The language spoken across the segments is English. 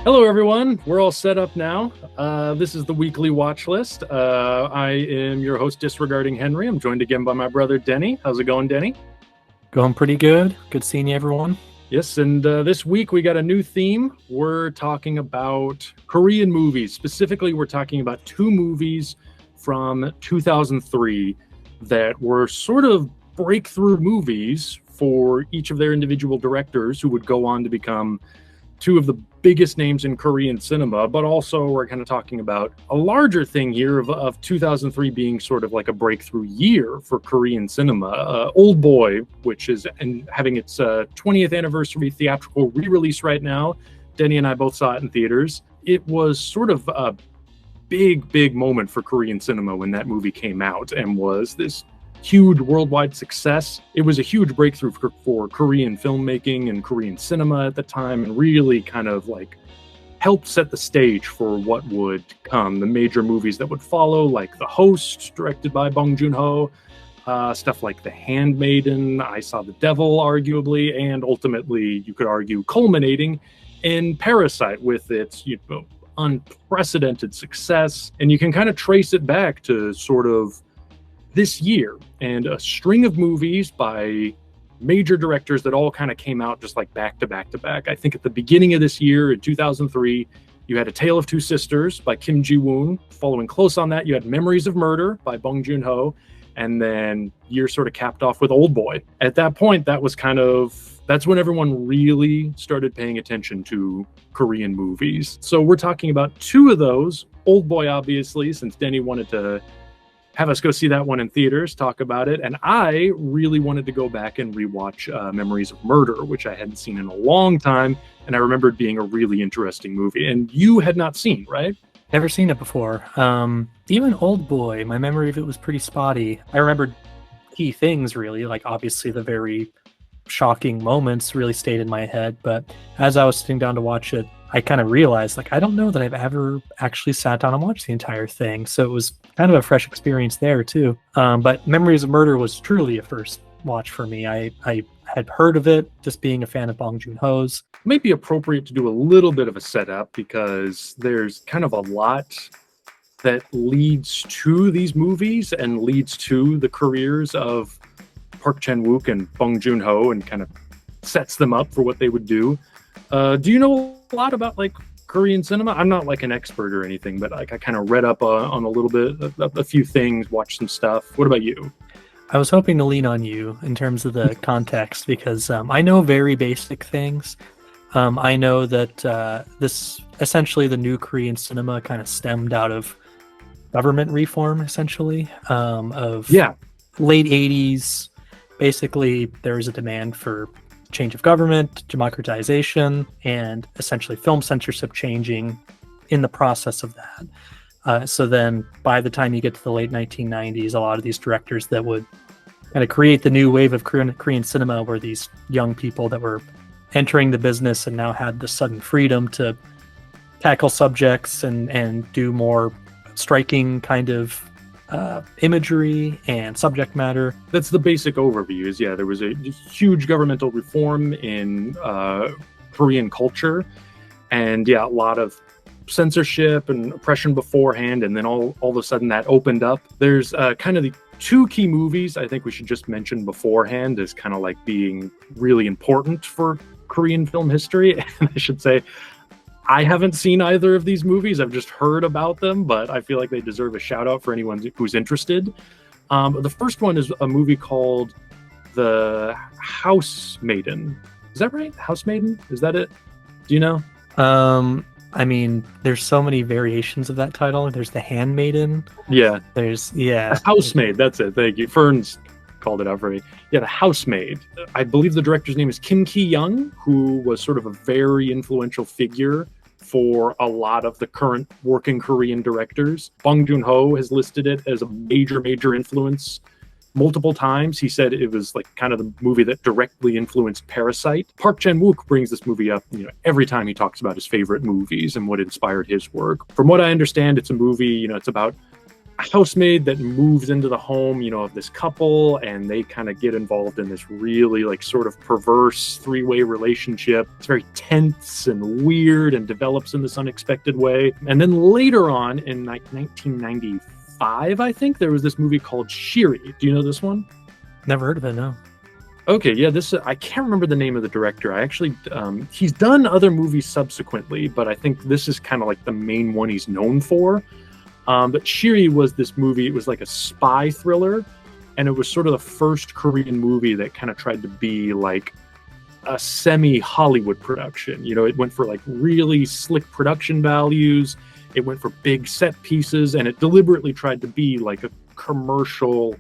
Hello, everyone. We're all set up now. This is the Weekly Watchlist. I am your host, DisRegarding Henry. I'm joined again by my brother, Denny. How's it going, Denny? Going pretty good. Good seeing you, everyone. Yes, and this week we got a new theme. We're talking about Korean movies. Specifically, we're talking about two movies from 2003 that were sort of breakthrough movies for each of their individual directors who would go on to become two of the biggest names in Korean cinema, but also we're kind of talking about a larger thing here of 2003 being sort of like a breakthrough year for Korean cinema. Oldboy, which is having its 20th anniversary theatrical re-release right now. Denny and I both saw it in theaters. It was sort of a big moment for Korean cinema when that movie came out and was this huge worldwide success. It was a huge breakthrough for Korean filmmaking and Korean cinema at the time, and really kind of like helped set the stage for what would come. The major movies that would follow, like The Host, directed by Bong Joon-ho, stuff like The Handmaiden, I Saw the Devil, arguably, and ultimately, you could argue, culminating in Parasite with its, unprecedented success. And you can kind of trace it back to sort of this year and a string of movies by major directors that all kind of came out just like back to back to back. I think at the beginning of this year in 2003, you had A Tale of Two Sisters by Kim Ji-woon. Following close on that, you had Memories of Murder by Bong Joon-ho. And then year sort of capped off with Oldboy. At that point, that's when everyone really started paying attention to Korean movies. So we're talking about two of those. Oldboy, obviously, since Denny wanted to have us go see that one in theaters, talk about it. And I really wanted to go back and rewatch Memories of Murder, which I hadn't seen in a long time. And I remembered being a really interesting movie. And you had not seen, right? Never seen it before. Even Oldboy, my memory of it was pretty spotty. I remembered key things, really, like obviously the very shocking moments really stayed in my head. But as I was sitting down to watch it, I kind of realized, I don't know that I've ever actually sat down and watched the entire thing. So it was kind of a fresh experience there, too. But Memories of Murder was truly a first watch for me. I had heard of it, just being a fan of Bong Joon-ho's. It might be appropriate to do a little bit of a setup because there's kind of a lot that leads to these movies and leads to the careers of Park Chan-wook and Bong Joon-ho and kind of sets them up for what they would do. Do you know a lot about like Korean cinema? I'm not like an expert or anything, but like I kind of read up on a little bit, a few things, watched some stuff. What about you? I was hoping to lean on you in terms of the context because I know very basic things. I know that this essentially the new Korean cinema kind of stemmed out of government reform, essentially, of late 80s. Basically, there was a demand for change of government, democratization, and essentially film censorship changing in the process of that. So then by the time you get to the late 1990s, a lot of these directors that would kind of create the new wave of Korean cinema were these young people that were entering the business and now had the sudden freedom to tackle subjects and do more striking kind of imagery and subject matter. That's the basic overview. There was a huge governmental reform in Korean culture, and a lot of censorship and oppression beforehand, and then all of a sudden that opened up. There's kind of the two key movies I think we should just mention beforehand as kind of like being really important for Korean film history. And I should say, I haven't seen either of these movies. I've just heard about them, but I feel like they deserve a shout out for anyone who's interested. The first one is a movie called The Housemaiden. Is that right? Housemaiden? Is that it? Do you know? I mean, there's so many variations of that title. There's The Handmaiden. Yeah. The Housemaid. That's it. Thank you. Fern's called it out for me. Yeah, The Housemaid. I believe the director's name is Kim Ki-young, who was sort of a very influential figure for a lot of the current working Korean directors. Bong Joon-ho has listed it as a major influence multiple times. He said it was like kind of the movie that directly influenced Parasite. Park Chan-wook brings this movie up, every time he talks about his favorite movies and what inspired his work. From what I understand, it's a movie, it's about housemaid that moves into the home, of this couple, and they kind of get involved in this really like sort of perverse three-way relationship. It's very tense and weird and develops in this unexpected way. And then later on in like 1995, I think, there was this movie called Shiri. Do you know this one? Never heard of it, no. Okay, yeah, I can't remember the name of the director. I actually, he's done other movies subsequently, but I think this is kind of like the main one he's known for. But Shiri was this movie. It was like a spy thriller, and it was sort of the first Korean movie that kind of tried to be like a semi-Hollywood production. It went for like really slick production values. It went for big set pieces, and it deliberately tried to be like a commercial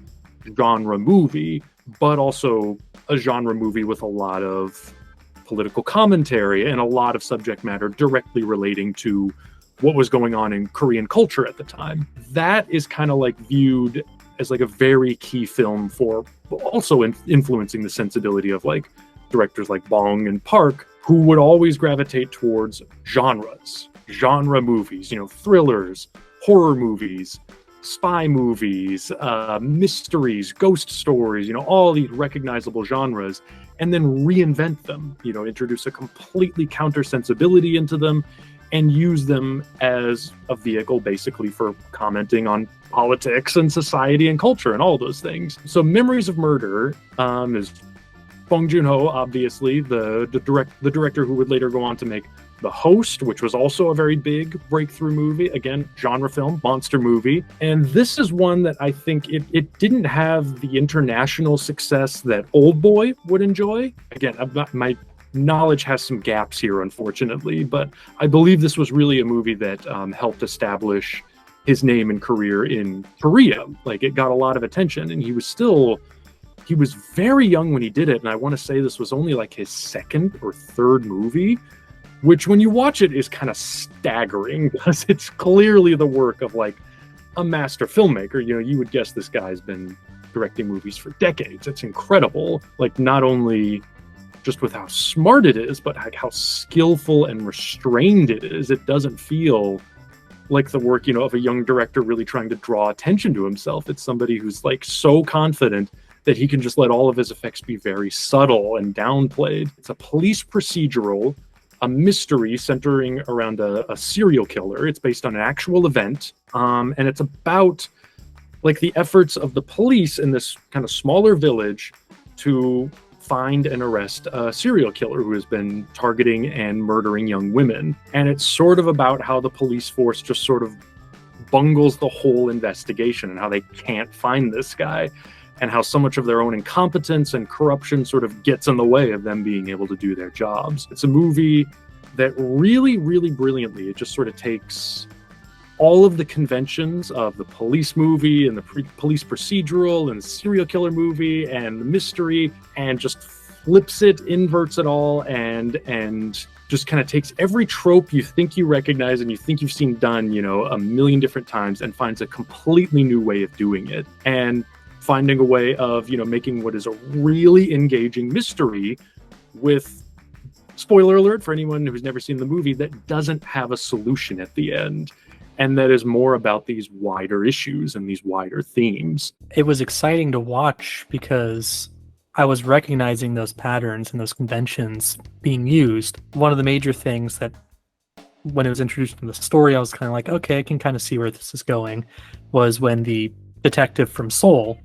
genre movie, but also a genre movie with a lot of political commentary and a lot of subject matter directly relating to what was going on in Korean culture at the time. That is kind of like viewed as like a very key film for also influencing the sensibility of like directors like Bong and Park, who would always gravitate towards genre movies, thrillers, horror movies, spy movies, mysteries, ghost stories, all these recognizable genres, and then reinvent them, introduce a completely counter sensibility into them and use them as a vehicle basically for commenting on politics and society and culture and all those things. So Memories of Murder is Bong Joon-ho, obviously, the director who would later go on to make The Host, which was also a very big breakthrough movie. Again, genre film, monster movie. And this is one that I think it didn't have the international success that Oldboy would enjoy. Again, my knowledge has some gaps here, unfortunately, but I believe this was really a movie that helped establish his name and career in Korea. Like, it got a lot of attention, and he was very young when he did it, and I want to say this was only like his second or third movie, which when you watch it is kind of staggering because it's clearly the work of like a master filmmaker. You would guess this guy's been directing movies for decades. It's incredible. Like, not only just with how smart it is, but like how skillful and restrained it is. It doesn't feel like the work, of a young director really trying to draw attention to himself. It's somebody who's like so confident that he can just let all of his effects be very subtle and downplayed. It's a police procedural, a mystery centering around a serial killer. It's based on an actual event, and it's about like the efforts of the police in this kind of smaller village to find and arrest a serial killer who has been targeting and murdering young women. And it's sort of about how the police force just sort of bungles the whole investigation and how they can't find this guy, and how so much of their own incompetence and corruption sort of gets in the way of them being able to do their jobs. It's a movie that really, really brilliantly, it just sort of takes all of the conventions of the police movie and the police procedural and the serial killer movie and the mystery, and just flips it, inverts it all, and just kind of takes every trope you think you recognize and you think you've seen done, a million different times, and finds a completely new way of doing it. And finding a way of, making what is a really engaging mystery with, spoiler alert for anyone who's never seen the movie, that doesn't have a solution at the end. And that is more about these wider issues and these wider themes. It was exciting to watch because I was recognizing those patterns and those conventions being used. One of the major things that, when it was introduced in the story, I was kind of like, okay, I can kind of see where this is going, was when the detective from Seoul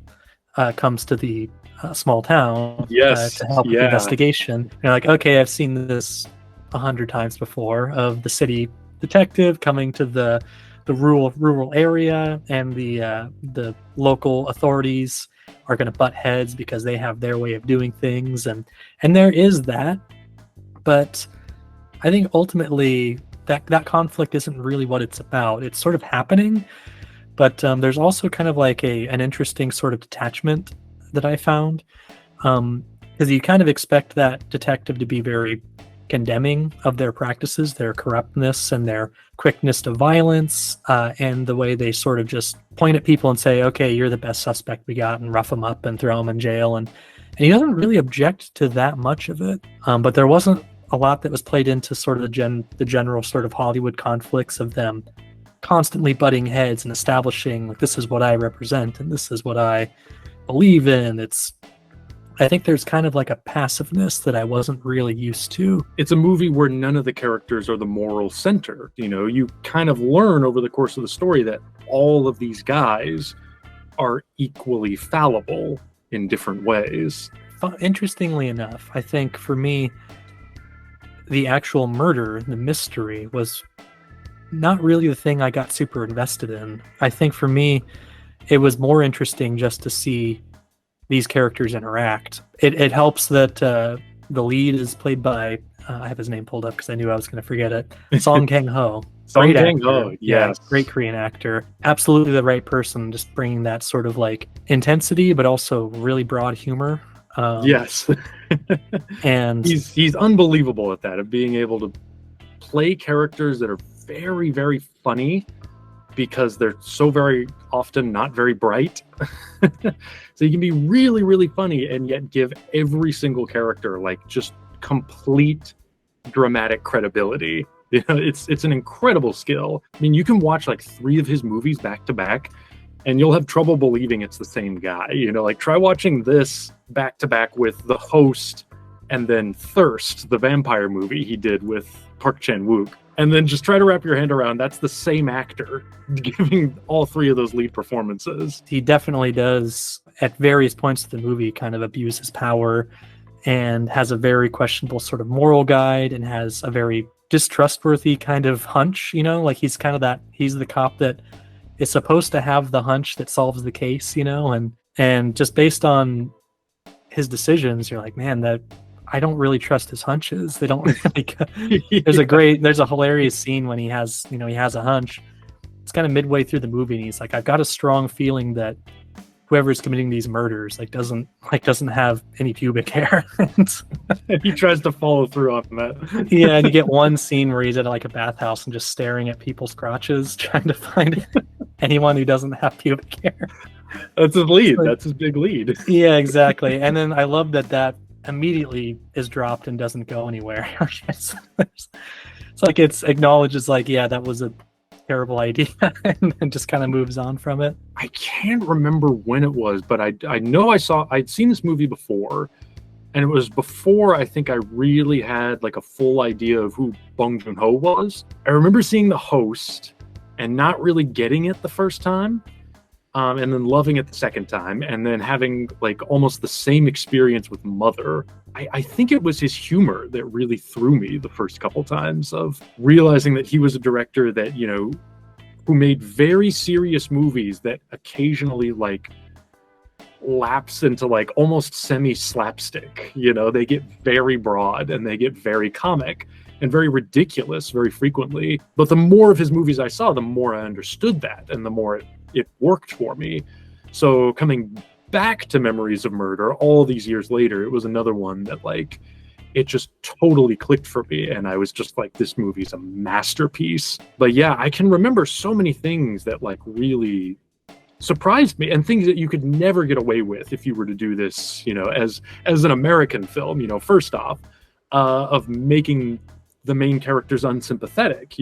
comes to the small town to help with the investigation. And you're like, okay, I've seen this 100 times before, of the city detective coming to the rural area, and the local authorities are going to butt heads because they have their way of doing things, and there is that. But I think ultimately that conflict isn't really what it's about. It's sort of happening, but there's also kind of like an interesting sort of detachment that I found, because you kind of expect that detective to be very condemning of their practices, their corruptness, and their quickness to violence, and the way they sort of just point at people and say, okay, you're the best suspect we got, and rough them up and throw them in jail. And he doesn't really object to that much of it, but there wasn't a lot that was played into sort of the general sort of Hollywood conflicts of them constantly butting heads and establishing like this is what I represent and this is what I believe in. I think there's kind of like a passiveness that I wasn't really used to. It's a movie where none of the characters are the moral center. You kind of learn over the course of the story that all of these guys are equally fallible in different ways. Interestingly enough, I think for me, the actual murder, the mystery, was not really the thing I got super invested in. I think for me, it was more interesting just to see these characters interact. It helps that the lead is played by, I have his name pulled up because I knew I was going to forget it, Song Kang-ho. Song Kang-ho, yes. Yeah, great Korean actor. Absolutely the right person, just bringing that sort of like intensity, but also really broad humor. Yes. And he's unbelievable at that, of being able to play characters that are very, very funny because they're so very often not very bright. So you can be really, really funny and yet give every single character like just complete dramatic credibility. It's an incredible skill. I mean, you can watch like 3 of his movies back to back and you'll have trouble believing it's the same guy. Like try watching this back to back with The Host and then Thirst, the vampire movie he did with Park Chan-wook. And then just try to wrap your hand around that's the same actor giving all 3 of those lead performances. He definitely does, at various points of the movie, kind of abuse his power and has a very questionable sort of moral guide and has a very distrustworthy kind of hunch, like he's the cop that is supposed to have the hunch that solves the case, and just based on his decisions, you're like, man, that I don't really trust his hunches. They don't really. There's a hilarious scene when he has a hunch. It's kind of midway through the movie, and he's like, I've got a strong feeling that whoever's committing these murders doesn't have any pubic hair. And he tries to follow through on that. Yeah, and you get one scene where he's at like a bathhouse and just staring at people's crotches, trying to find anyone who doesn't have pubic hair. That's his lead. That's his big lead. Yeah, exactly. And then I love that immediately is dropped and doesn't go anywhere. It's like it's acknowledges like, yeah, that was a terrible idea, and just kind of moves on from it. I can't remember when it was, but I know I'd seen this movie before, and it was before I think I really had like a full idea of who Bong Joon-ho was. I remember seeing The Host and not really getting it the first time, and then loving it the second time, and then having like almost the same experience with Mother. I think it was his humor that really threw me the first couple times, of realizing that he was a director that, who made very serious movies that occasionally like lapse into like almost semi-slapstick. They get very broad and they get very comic and very ridiculous very frequently. But the more of his movies I saw, the more I understood that and the more it worked for me. So coming back to Memories of Murder all these years later, it was another one that like it just totally clicked for me, and I was just like, this movie's a masterpiece. But yeah, I can remember so many things that like really surprised me, and things that you could never get away with if you were to do this, as an American film. First off, of making the main characters unsympathetic.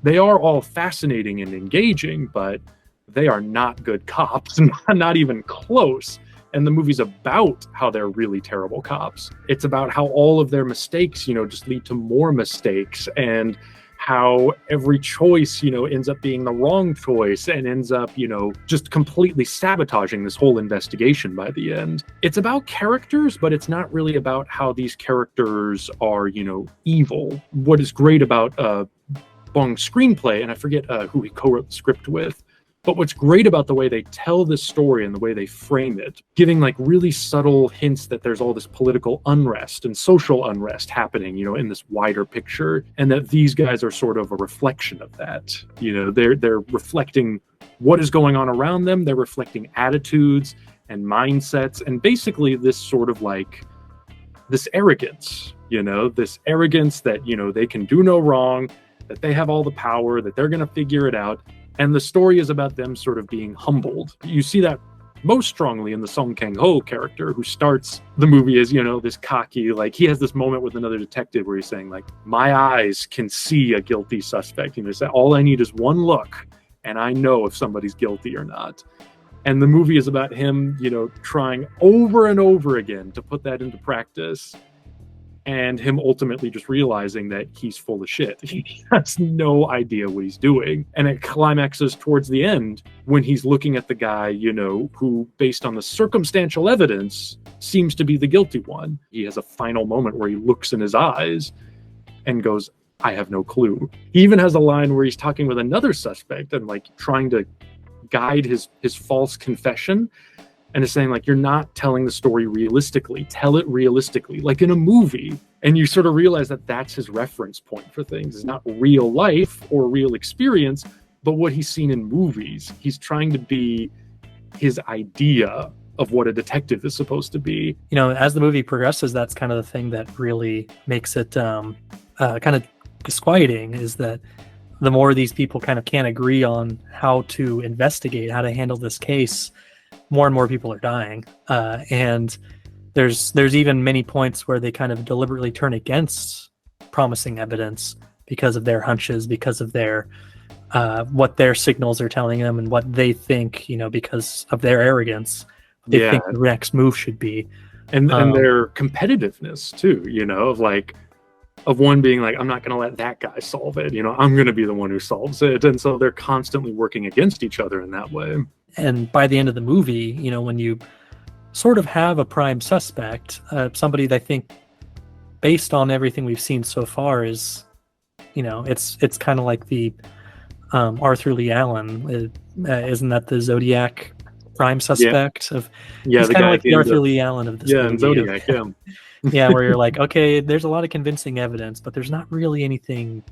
They are all fascinating and engaging, but they are not good cops, not even close. And the movie's about how they're really terrible cops. It's about how all of their mistakes, just lead to more mistakes, and how every choice, ends up being the wrong choice and ends up, just completely sabotaging this whole investigation by the end. It's about characters, but it's not really about how these characters are, evil. What is great about Bong's screenplay, and I forget who he co-wrote the script with, but what's great about the way they tell this story and the way they frame it, giving like really subtle hints that there's all this political unrest and social unrest happening, in this wider picture, and that these guys are sort of a reflection of that. They're reflecting what is going on around them. They're reflecting attitudes and mindsets, and basically this sort of like this arrogance, this arrogance that, they can do no wrong, that they have all the power, that they're going to figure it out. And the story is about them sort of being humbled. You see that most strongly in the Song Kang-ho character, who starts the movie as, this cocky, like, he has this moment with another detective where he's saying, like, my eyes can see a guilty suspect. All I need is one look and I know if somebody's guilty or not. And the movie is about him, trying over and over again to put that into practice, and him ultimately just realizing that he's full of shit. He has no idea what he's doing. And it climaxes towards the end when he's looking at the guy, who, based on the circumstantial evidence, seems to be the guilty one. He has a final moment where he looks in his eyes and goes, I have no clue. He even has a line where he's talking with another suspect and, like, trying to guide his false confession, and is saying, like, you're not telling the story realistically. Tell it realistically, like in a movie. And you sort of realize that that's his reference point for things. It's not real life or real experience, but what he's seen in movies. He's trying to be his idea of what a detective is supposed to be. As the movie progresses, that's kind of the thing that really makes it kind of disquieting, is that the more these people kind of can't agree on how to investigate, how to handle this case, more and more people are dying, and there's even many points where they kind of deliberately turn against promising evidence because of their hunches, because of their what their signals are telling them, and what they think, because of their arrogance, they think the next move should be, and their competitiveness too, of one being like, I'm not going to let that guy solve it, I'm going to be the one who solves it. And so they're constantly working against each other in that way. And by the end of the movie, when you sort of have a prime suspect, somebody that I think, based on everything we've seen so far, is, it's kind of like the Arthur Lee Allen. Isn't that the Zodiac prime suspect? He's kind of like the Arthur Lee Allen of this movie. In Zodiac, yeah, where you're like, okay, there's a lot of convincing evidence, but there's not really anything,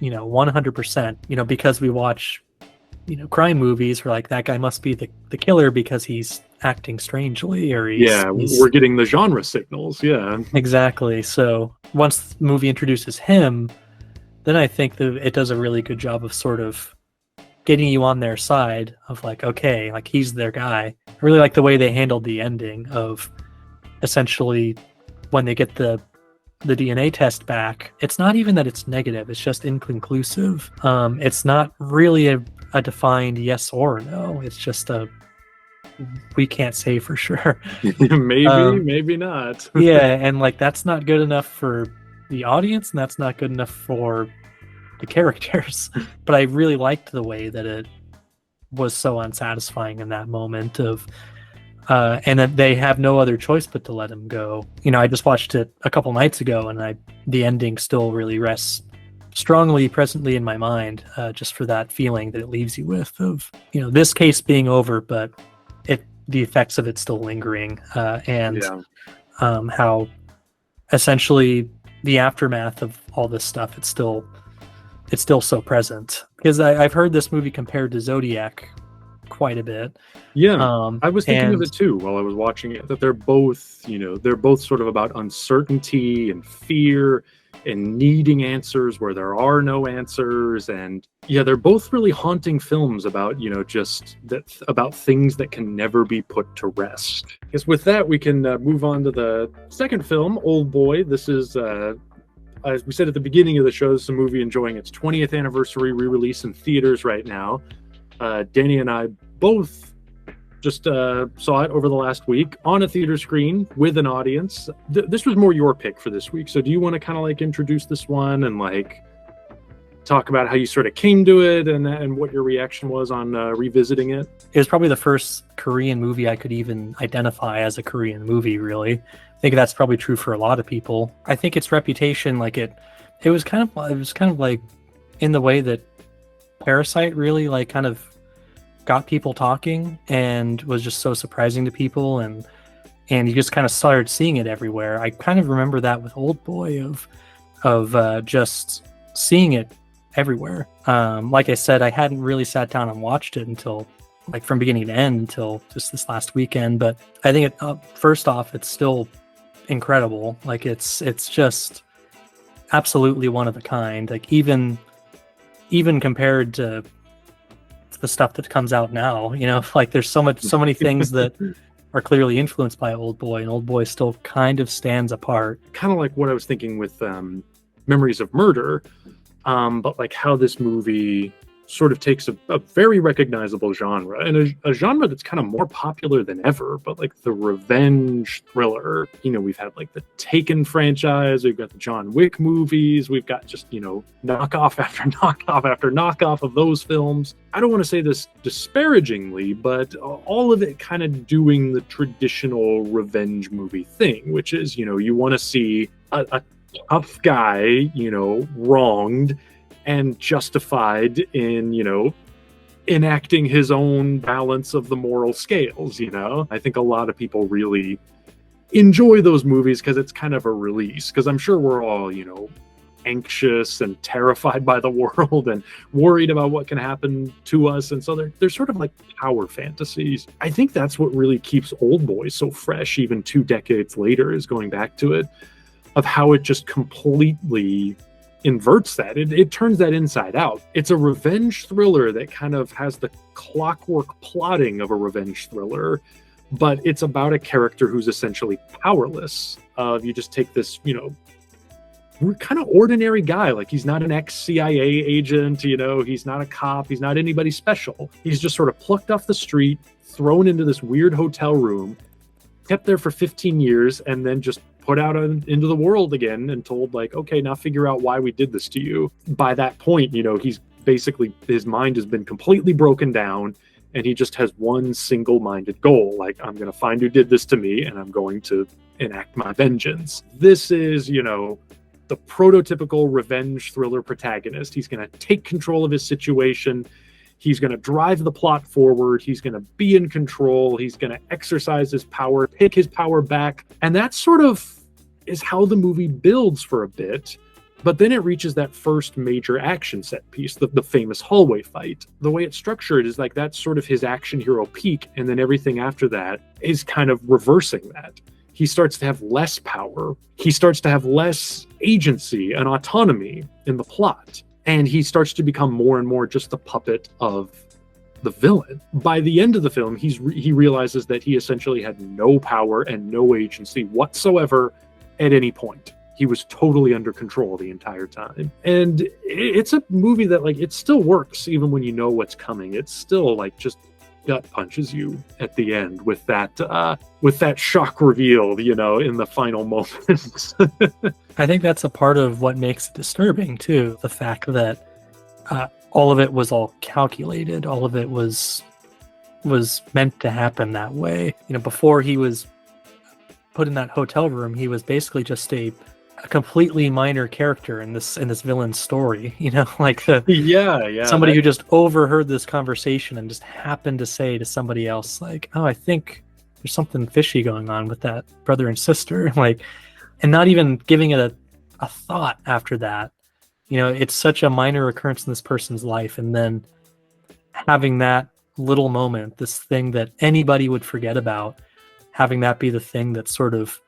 100%, because we watch, crime movies, we're like, that guy must be the killer because he's acting strangely, or we're getting the genre signals. Exactly. So once the movie introduces him, then I think that it does a really good job of sort of getting you on their side of, like, okay, like, he's their guy. I really like the way they handled the ending of, essentially, when they get the DNA test back, it's not even that it's negative, it's just inconclusive. It's not really a defined yes or no, it's just we can't say for sure. maybe not. Yeah, and, like, that's not good enough for the audience, and that's not good enough for the characters. But I really liked the way that it was so unsatisfying in that moment of and that they have no other choice but to let him go. I just watched it a couple nights ago, and the ending still really rests strongly presently in my mind, just for that feeling that it leaves you with of, this case being over, but the effects of it still lingering, and how essentially the aftermath of all this stuff, it's still so present. Because I've heard this movie compared to Zodiac quite a bit. I was thinking of it too while I was watching it, that they're both sort of about uncertainty and fear and needing answers where there are no answers. And they're both really haunting films about, about things that can never be put to rest. I guess with that, we can move on to the second film, Oldboy. This is, as we said at the beginning of the show, this is a movie enjoying its 20th anniversary re-release in theaters right now. Denny and I both just saw it over the last week on a theater screen with an audience. This was more your pick for this week, so do you want to kind of, like, introduce this one and, like, talk about how you sort of came to it and what your reaction was on revisiting it? It was probably the first Korean movie I could even identify as a Korean movie, really. I think that's probably true for a lot of people. I think its reputation, like, it was kind of like in the way that Parasite really, like, kind of got people talking and was just so surprising to people, and you just kind of started seeing it everywhere. I kind of remember that with Oldboy of just seeing it everywhere. Like I said, I hadn't really sat down and watched it until, like, from beginning to end until just this last weekend. But I think first off, it's still incredible. Like, it's just absolutely one of a kind. Like, even compared to of the stuff that comes out now. Like there's so many things that are clearly influenced by Oldboy, and Oldboy still kind of stands apart. Kind of like what I was thinking with Memories of Murder, but like how this movie sort of takes a very recognizable genre, and a genre that's kind of more popular than ever, but like the revenge thriller. We've had like the Taken franchise, we've got the John Wick movies, we've got just, knockoff after knockoff after knockoff of those films. I don't want to say this disparagingly, but all of it kind of doing the traditional revenge movie thing, which is, you want to see a tough guy, wronged and justified in, enacting his own balance of the moral scales. I think a lot of people really enjoy those movies because it's kind of a release, because I'm sure we're all, anxious and terrified by the world and worried about what can happen to us. And so they're sort of like power fantasies. I think that's what really keeps Oldboy so fresh, even 2 decades later, is going back to it, of how it just completely inverts that. It turns that inside out. It's a revenge thriller that kind of has the clockwork plotting of a revenge thriller, but it's about a character who's essentially powerless. You just take this, kind of ordinary guy. Like, he's not an ex-CIA agent, he's not a cop, he's not anybody special. He's just sort of plucked off the street, thrown into this weird hotel room, kept there for 15 years, and then just put out into the world again and told, like, okay, now figure out why we did this to you. By that point, he's basically, his mind has been completely broken down, and he just has one single-minded goal. Like, I'm going to find who did this to me, and I'm going to enact my vengeance. This is, the prototypical revenge thriller protagonist. He's going to take control of his situation. He's going to drive the plot forward. He's going to be in control. He's going to exercise his power, take his power back. And that sort of is how the movie builds for a bit. But then it reaches that first major action set piece, the famous hallway fight. The way it's structured is like that's sort of his action hero peak. And then everything after that is kind of reversing that. He starts to have less power. He starts to have less agency and autonomy in the plot. And he starts to become more and more just the puppet of the villain. By the end of the film, he realizes that he essentially had no power and no agency whatsoever at any point. He was totally under control the entire time. And it's a movie that, like, it still works even when you know what's coming. It's still, like, just gut punches you at the end with that shock reveal, in the final moments. I think that's a part of what makes it disturbing too. The fact that all of it was all calculated. All of it was meant to happen that way. Before he was put in that hotel room, he was basically just a completely minor character in this villain's story. Like somebody who just overheard this conversation and just happened to say to somebody else, like, "Oh, I think there's something fishy going on with that brother and sister," like, and not even giving it a thought after that. It's such a minor occurrence in this person's life, and then having that little moment, this thing that anybody would forget about, having that be the thing that sort of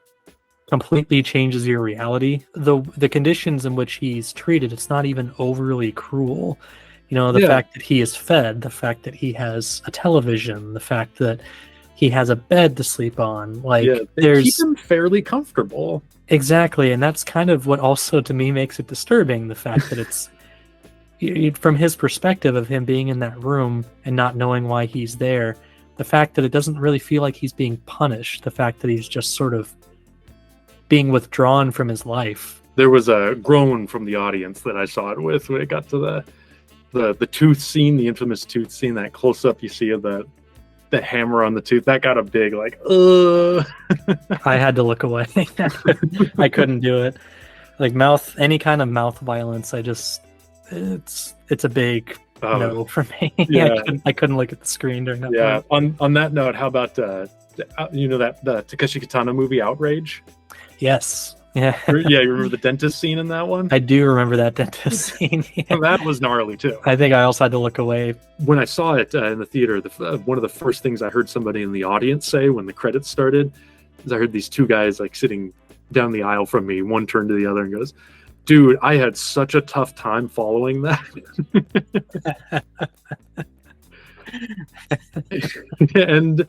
completely changes your reality. The conditions in which he's treated, it's not even overly cruel. The fact that he is fed, the fact that he has a television, the fact that he has a bed to sleep on. Like, they keep him fairly comfortable. Exactly, and that's kind of what also to me makes it disturbing. The fact that it's from his perspective of him being in that room and not knowing why he's there. The fact that it doesn't really feel like he's being punished. The fact that he's just sort of being withdrawn from his life. There was a groan from the audience that I saw it with when it got to the tooth scene, the infamous tooth scene, that close up you see of the hammer on the tooth. That got a big I had to look away. I couldn't do it. Like, any kind of mouth violence, it's a big no for me. Yeah. I couldn't look at the screen during that. Yeah. On that note, how about the Takeshi Kitano movie Outrage? Yes. Yeah. Yeah, you remember the dentist scene in that one? I do remember that dentist scene. Yeah. That was gnarly too. I think I also had to look away. When I saw it in the theater, one of the first things I heard somebody in the audience say when the credits started is I heard these two guys like sitting down the aisle from me, one turned to the other and goes, "Dude, I had such a tough time following that." And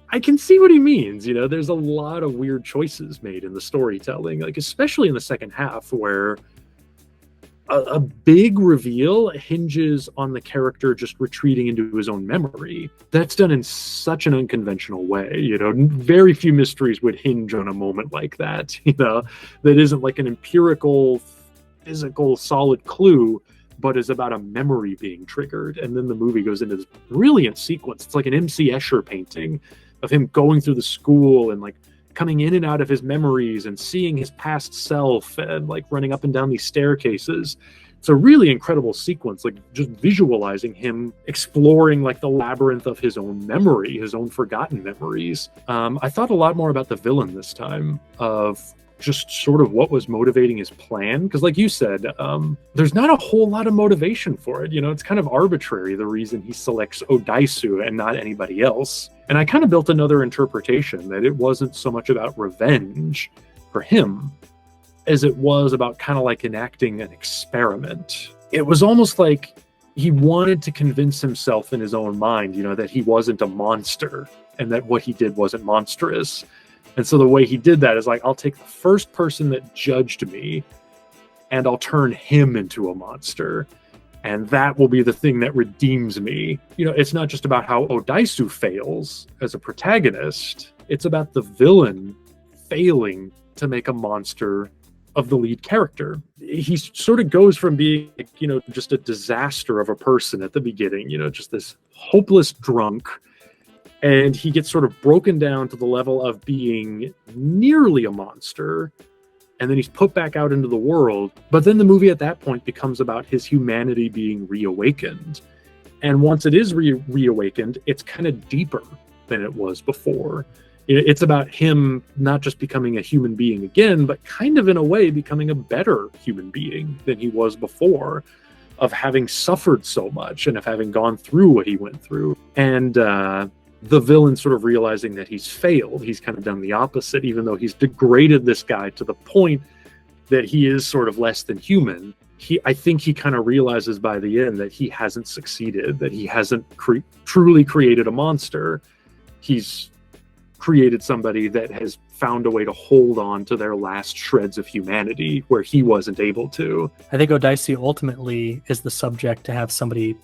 I can see what he means. There's a lot of weird choices made in the storytelling, like especially in the second half, where a big reveal hinges on the character just retreating into his own memory. That's done in such an unconventional way. Very few mysteries would hinge on a moment like that, that isn't like an empirical, physical, solid clue, but is about a memory being triggered. And then the movie goes into this brilliant sequence. It's like an M.C. Escher painting of him going through the school and like coming in and out of his memories and seeing his past self and like running up and down these staircases. It's a really incredible sequence, like just visualizing him exploring like the labyrinth of his own memory, his own forgotten memories. I thought a lot more about the villain this time, of just sort of what was motivating his plan. Because like you said, there's not a whole lot of motivation for it. It's kind of arbitrary, the reason he selects Odaisu and not anybody else. And I kind of built another interpretation that it wasn't so much about revenge for him as it was about kind of like enacting an experiment. It was almost like he wanted to convince himself in his own mind, that he wasn't a monster and that what he did wasn't monstrous. And so the way he did that is like, I'll take the first person that judged me and I'll turn him into a monster. And that will be the thing that redeems me. It's not just about how Odaisu fails as a protagonist. It's about the villain failing to make a monster of the lead character. He sort of goes from being, just a disaster of a person at the beginning, just this hopeless drunk. And he gets sort of broken down to the level of being nearly a monster. And then he's put back out into the world. But then the movie at that point becomes about his humanity being reawakened. And once it is reawakened, it's kind of deeper than it was before. It's about him not just becoming a human being again, but kind of in a way becoming a better human being than he was before, of having suffered so much and of having gone through what he went through. And the villain sort of realizing that he's failed. He's kind of done the opposite, even though he's degraded this guy to the point that he is sort of less than human. I think he kind of realizes by the end that he hasn't succeeded, that he hasn't truly created a monster. He's created somebody that has found a way to hold on to their last shreds of humanity where he wasn't able to. I think Odaisu ultimately is the subject to have somebody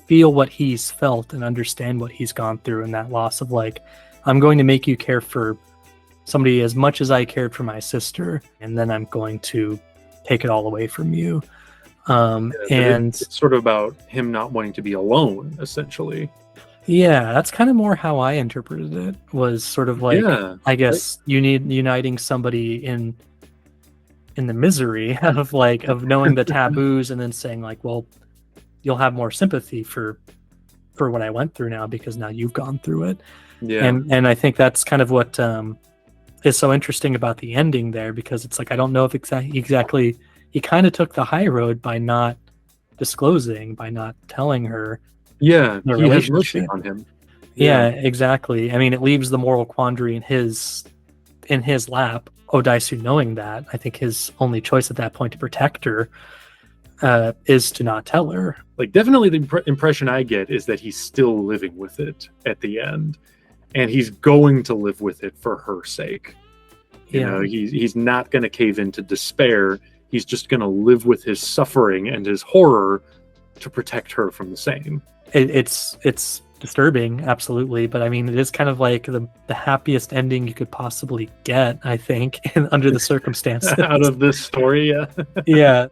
feel what he's felt and understand what he's gone through, and that loss of like, I'm going to make you care for somebody as much as I cared for my sister, and then I'm going to take it all away from you. And it's sort of about him not wanting to be alone, essentially. Yeah, that's kind of more how I interpreted it, was sort of like, I guess you need uniting somebody in the misery of knowing the taboos, and then saying like, well, you'll have more sympathy for what I went through now because now you've gone through it. Yeah. And I think that's kind of what is so interesting about the ending there, because it's like, I don't know if exactly he kind of took the high road by not disclosing, by not telling her. Yeah, he has mercy on him. Yeah, exactly. I mean, it leaves the moral quandary in his lap. Odaisu knowing that, I think his only choice at that point to protect her is to not tell her. Like, definitely the impression I get is that he's still living with it at the end, and he's going to live with it for her sake. You know, he's not going to cave into despair. He's just going to live with his suffering and his horror to protect her from the same. It's disturbing, absolutely, but I mean, it is kind of like the happiest ending you could possibly get, I think, under the circumstances. Out of this story, yeah. Yeah.